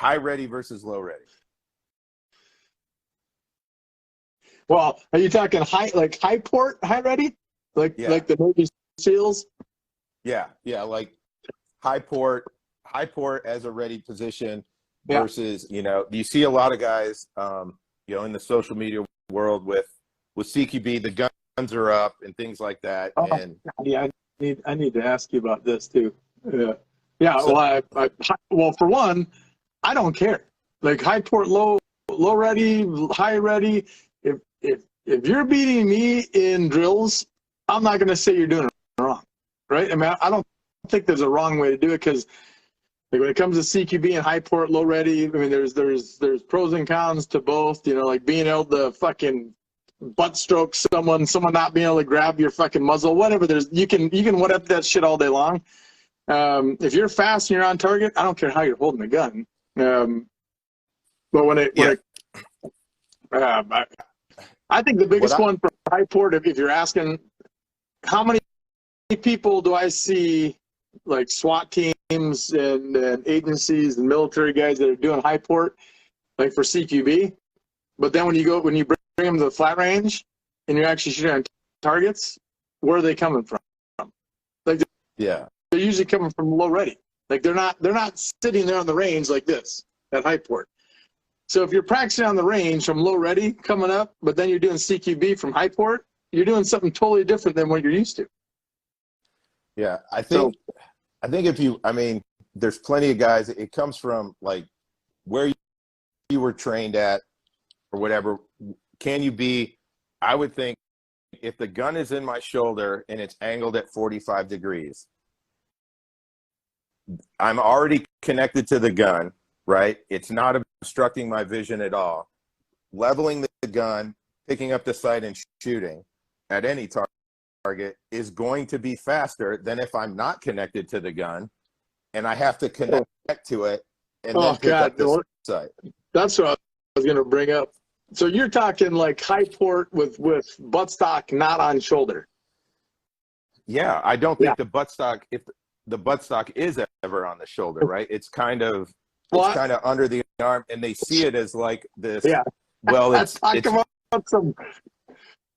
high ready versus low ready. Well, are you talking high port, high ready? Like the Navy SEALs? Yeah, like high port as a ready position versus, you see a lot of guys, in the social media world with CQB, the guns are up and things like that. Oh, and yeah, I need to ask you about this too. Yeah. So, well, for one, I don't care. Like high port, low ready, high ready. If you're beating me in drills, I'm not going to say you're doing it wrong, right? I mean, I don't think there's a wrong way to do it, because like when it comes to CQB and high port, low ready, I mean, there's pros and cons to both. Like being able to fucking butt stroke someone not being able to grab your fucking muzzle, whatever. You can what up that shit all day long. If you're fast and you're on target, I don't care how you're holding the gun. But I think the biggest one for high port, if you're asking, how many people do I see, like SWAT teams and agencies and military guys that are doing high port, like for CQB, but then when you bring them to the flat range and you're actually shooting on targets, where are they coming from? Like they're usually coming from low ready. Like they're not sitting there on the range like this at high port. So if you're practicing on the range from low ready coming up, but then you're doing CQB from high port, you're doing something totally different than what you're used to. Yeah, I think there's plenty of guys. It comes from like where you were trained at or whatever. Can you be? I would think if the gun is in my shoulder and it's angled at 45 degrees, I'm already connected to the gun, right? It's not obstructing my vision at all. Leveling the gun, picking up the sight and shooting at any target is going to be faster than if I'm not connected to the gun and I have to connect to it and then pick up the sight. That's what I was going to bring up. So you're talking like high port with buttstock not on shoulder. Yeah, I don't think the buttstock, if the buttstock is ever on the shoulder, right? It's kind of under the arm, and they see it as like this. Yeah. Well,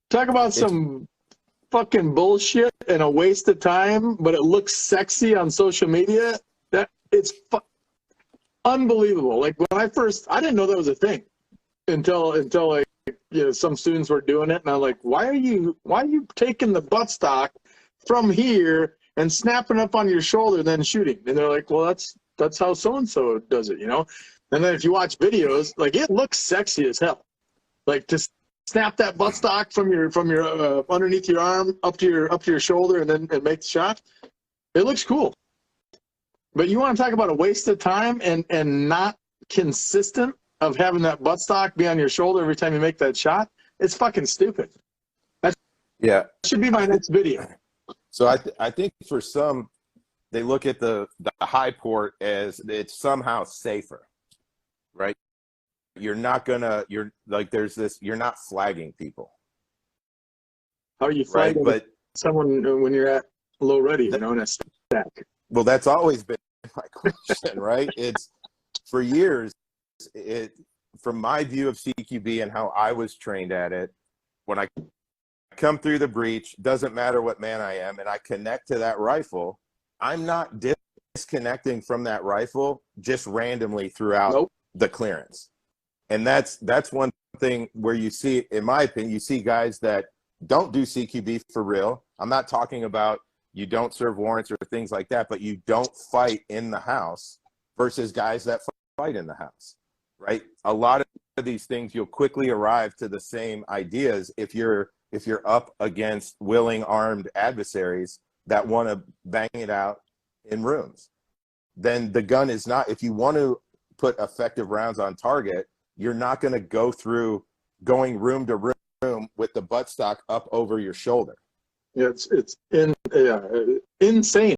talk about some fucking bullshit and a waste of time, but it looks sexy on social media. That it's unbelievable. Like when I didn't know that was a thing until like some students were doing it, and I'm like, why are you taking the buttstock from here and snapping up on your shoulder and then shooting? And they're like, well, that's how so-and-so does it, And then if you watch videos, like it looks sexy as hell. Like to snap that buttstock from your underneath your arm up to your shoulder and make the shot. It looks cool. But you want to talk about a waste of time and not consistent of having that buttstock be on your shoulder every time you make that shot? It's fucking stupid. That should be my next video. So I think for some, they look at the high port as it's somehow safer, right? You're not flagging people. How are you flagging someone when you're at low ready, in a stack? Well, that's always been my question, right? It's for years, from my view of CQB and how I was trained at it, when I come through the breach, doesn't matter what man I am, and I connect to that rifle, I'm not disconnecting from that rifle just randomly throughout the clearance. And that's one thing where you see, in my opinion, you see guys that don't do CQB for real. I'm not talking about you don't serve warrants or things like that, but you don't fight in the house versus guys that fight in the house, right? A lot of these things, you'll quickly arrive to the same ideas if you're up against willing armed adversaries that want to bang it out in rooms. Then the gun is not, if you want to put effective rounds on target, you're not going to go through going room to room with the buttstock up over your shoulder. Yeah, it's insane.